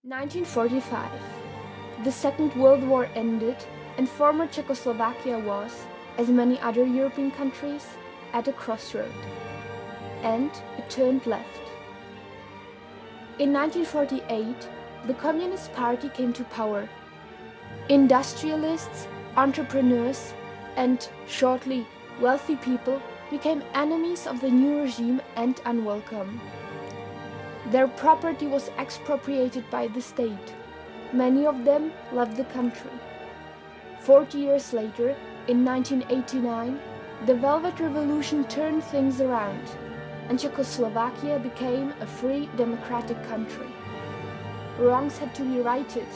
1945. The Second World War ended and former Czechoslovakia was, as many other European countries, at a crossroad. And it turned left. In 1948, the Communist Party came to power. Industrialists, entrepreneurs, and, shortly, wealthy people became enemies of the new regime and unwelcome. Their property was expropriated by the state. Many of them left the country. 40 years later, in 1989, the Velvet Revolution turned things around, and Czechoslovakia became a free, democratic country. Wrongs had to be righted,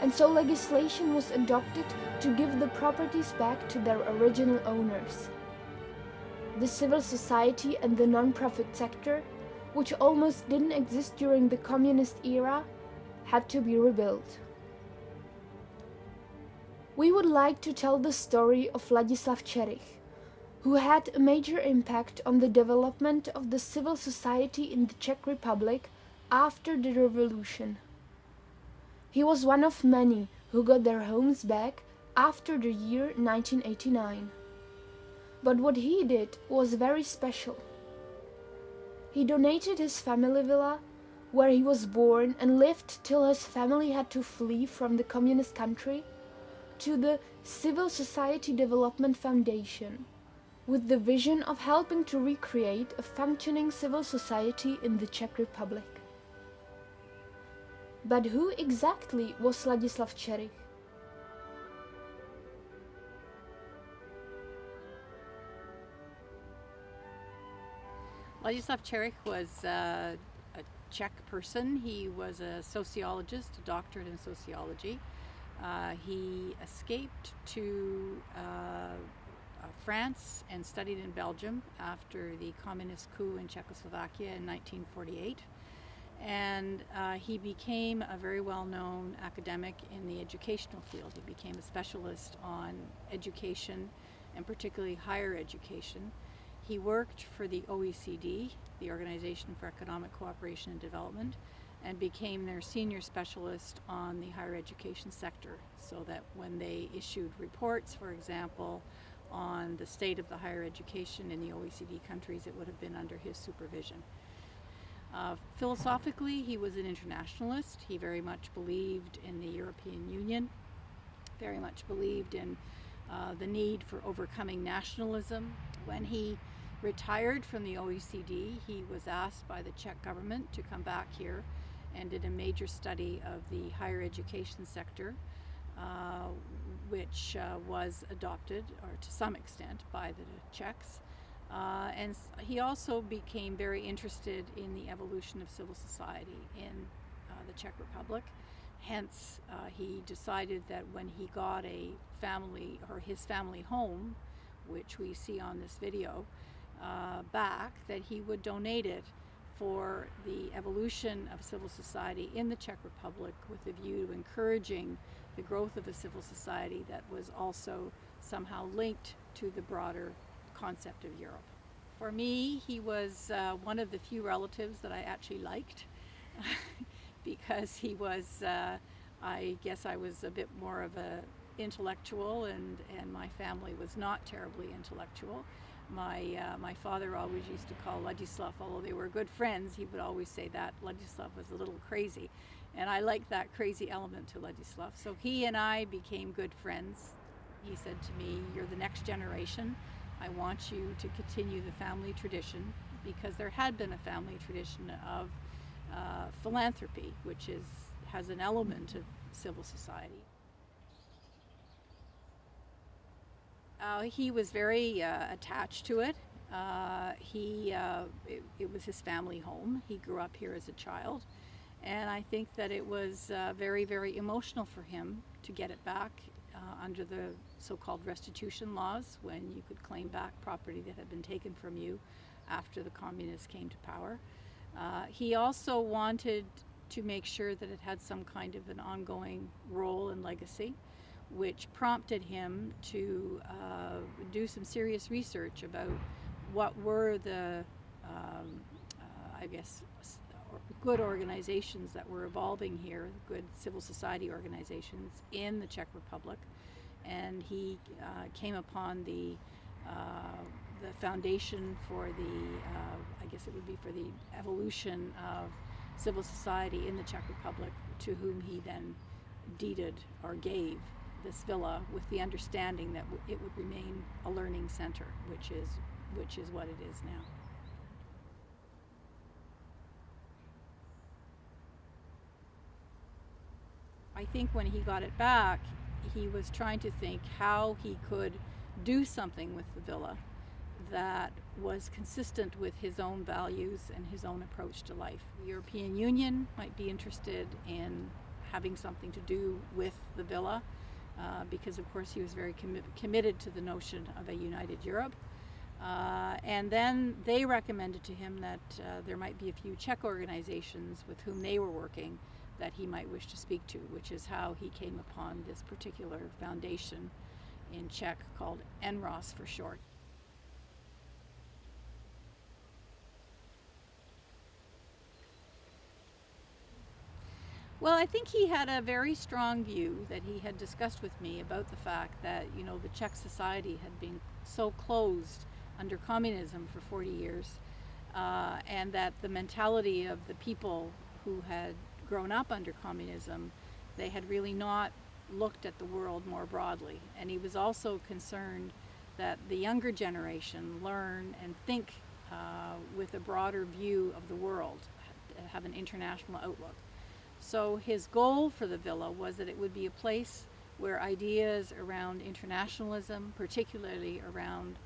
and so legislation was adopted to give the properties back to their original owners. The civil society and the non-profit sector, which almost didn't exist during the communist era, had to be rebuilt. We would like to tell the story of Ladislav Čerych, who had a major impact on the development of the civil society in the Czech Republic after the revolution. He was one of many who got their homes back after the year 1989. But what he did was very special. He donated his family villa, where he was born and lived till his family had to flee from the communist country, to the Civil Society Development Foundation, with the vision of helping to recreate a functioning civil society in the Czech Republic. But who exactly was Ladislav Čerych? Ladislav Čerych was a Czech person. He was a sociologist, a doctorate in sociology. He escaped to France and studied in Belgium after the communist coup in Czechoslovakia in 1948. And he became a very well-known academic in the educational field. He became a specialist on education, and particularly higher education. He worked for the OECD, the Organization for Economic Cooperation and Development, and became their senior specialist on the higher education sector, so that when they issued reports, for example, on the state of the higher education in the OECD countries, it would have been under his supervision. Philosophically, he was an internationalist. He very much believed in the European Union, very much believed in the need for overcoming nationalism. When he retired from the OECD, he was asked by the Czech government to come back here and did a major study of the higher education sector, which was adopted, or to some extent, by the Czechs. And he also became very interested in the evolution of civil society in the Czech Republic. Hence, he decided that when he got a family, or his family home, which we see on this video, back, that he would donate it for the evolution of civil society in the Czech Republic, with a view to encouraging the growth of a civil society that was also somehow linked to the broader concept of Europe. For me, he was one of the few relatives that I actually liked because he was, I guess I was a bit more of a intellectual, and my family was not terribly intellectual. My father always used to call Ladislav, although they were good friends, he would always say that Ladislav was a little crazy, and I liked that crazy element to Ladislav. So he and I became good friends. He said to me, "You're the next generation. I want you to continue the family tradition," because there had been a family tradition of philanthropy, which has an element of civil society. He was very attached to it. It was his family home. He grew up here as a child, and I think that it was very, very emotional for him to get it back under the so-called restitution laws, when you could claim back property that had been taken from you after the communists came to power. He also wanted to make sure that it had some kind of an ongoing role and legacy, which prompted him to do some serious research about what were the, good organizations that were evolving here, good civil society organizations in the Czech Republic, and he came upon the foundation for I guess it would be for the evolution of civil society in the Czech Republic, to whom he then deeded or gave this villa with the understanding that it would remain a learning center, which is what it is now. I think when he got it back, he was trying to think how he could do something with the villa that was consistent with his own values and his own approach to life. The European Union might be interested in having something to do with the villa because, of course, he was very committed to the notion of a united Europe. And then they recommended to him that there might be a few Czech organizations with whom they were working that he might wish to speak to, which is how he came upon this particular foundation in Czech called NROS for short. Well, I think he had a very strong view that he had discussed with me about the fact that, you know, the Czech society had been so closed under communism for 40 years, and that the mentality of the people who had grown up under communism, they had really not looked at the world more broadly. And he was also concerned that the younger generation learn and think with a broader view of the world, have an international outlook. So his goal for the villa was that it would be a place where ideas around internationalism, particularly around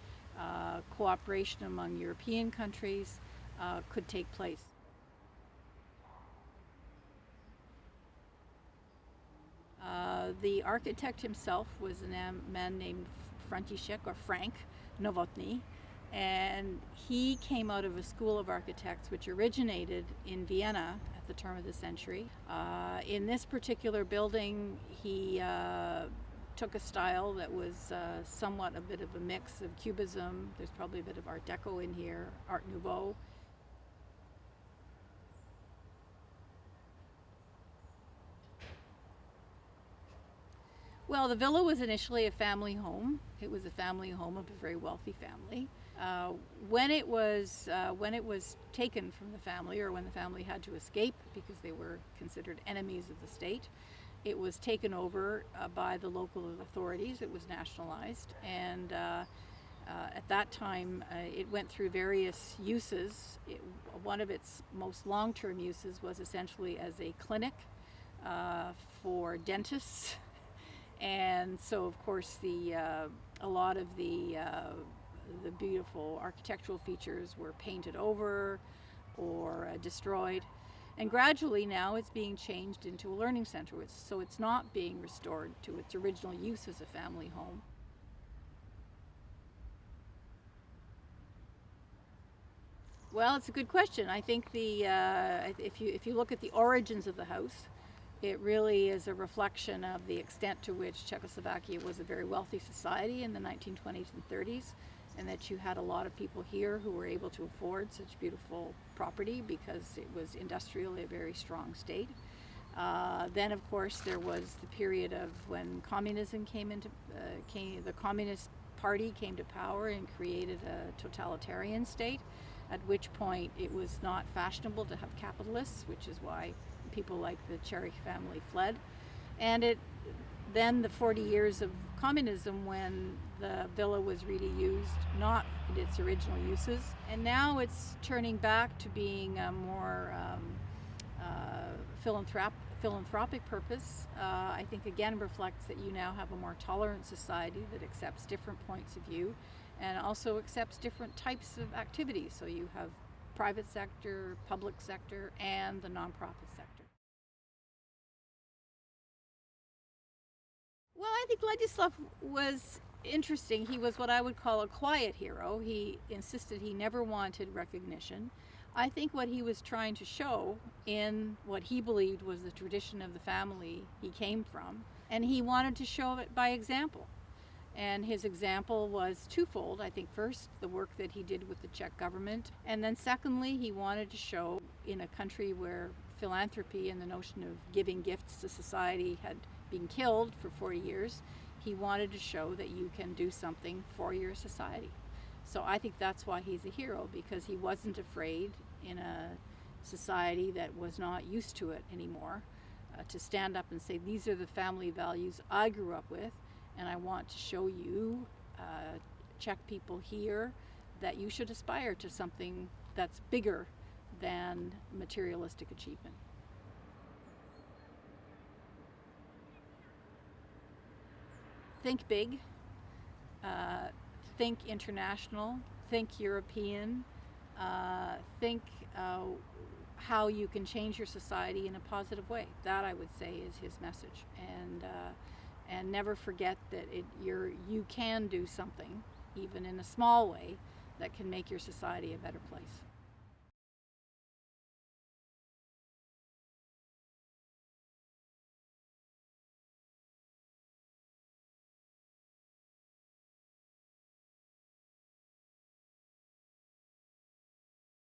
cooperation among European countries, could take place. The architect himself was a man named František, or Frank Novotný, and he came out of a school of architects which originated in Vienna at the turn of the century. In this particular building, he took a style that was somewhat a bit of a mix of Cubism. There's probably a bit of Art Deco in here, Art Nouveau. Well, the villa was initially a family home. It was a family home of a very wealthy family. When it was taken from the family, or when the family had to escape because they were considered enemies of the state, it was taken over by the local authorities. It was nationalized, and at that time it went through various uses. One of its most long-term uses was essentially as a clinic for dentists. And so, of course, a lot of the beautiful architectural features were painted over or destroyed. And gradually now it's being changed into a learning center, so it's not being restored to its original use as a family home. Well, it's a good question. I think if you look at the origins of the house, it really is a reflection of the extent to which Czechoslovakia was a very wealthy society in the 1920s and 30s, and that you had a lot of people here who were able to afford such beautiful property because it was industrially a very strong state. Then, of course, there was the period of when communism the Communist Party came to power and created a totalitarian state, at which point it was not fashionable to have capitalists, which is why people like the Čerych family fled. And then the 40 years of communism, when the villa was really used not in its original uses, and now it's turning back to being a more philanthropic purpose. I think again reflects that you now have a more tolerant society that accepts different points of view and also accepts different types of activities. So you have private sector, public sector, and the nonprofit sector. Well, I think Ladislav was interesting. He was what I would call a quiet hero. He insisted he never wanted recognition. I think what he was trying to show in what he believed was the tradition of the family he came from, and he wanted to show it by example. And his example was twofold. I think first, the work that he did with the Czech government, and then secondly, he wanted to show in a country where philanthropy and the notion of giving gifts to society had been killed for 40 years, he wanted to show that you can do something for your society. So I think that's why he's a hero, because he wasn't afraid in a society that was not used to it anymore to stand up and say, these are the family values I grew up with, and I want to show you, Czech people here, that you should aspire to something that's bigger than materialistic achievement. Think big, think international, think European, think how you can change your society in a positive way. That, I would say, is his message. And never forget that you can do something, even in a small way, that can make your society a better place.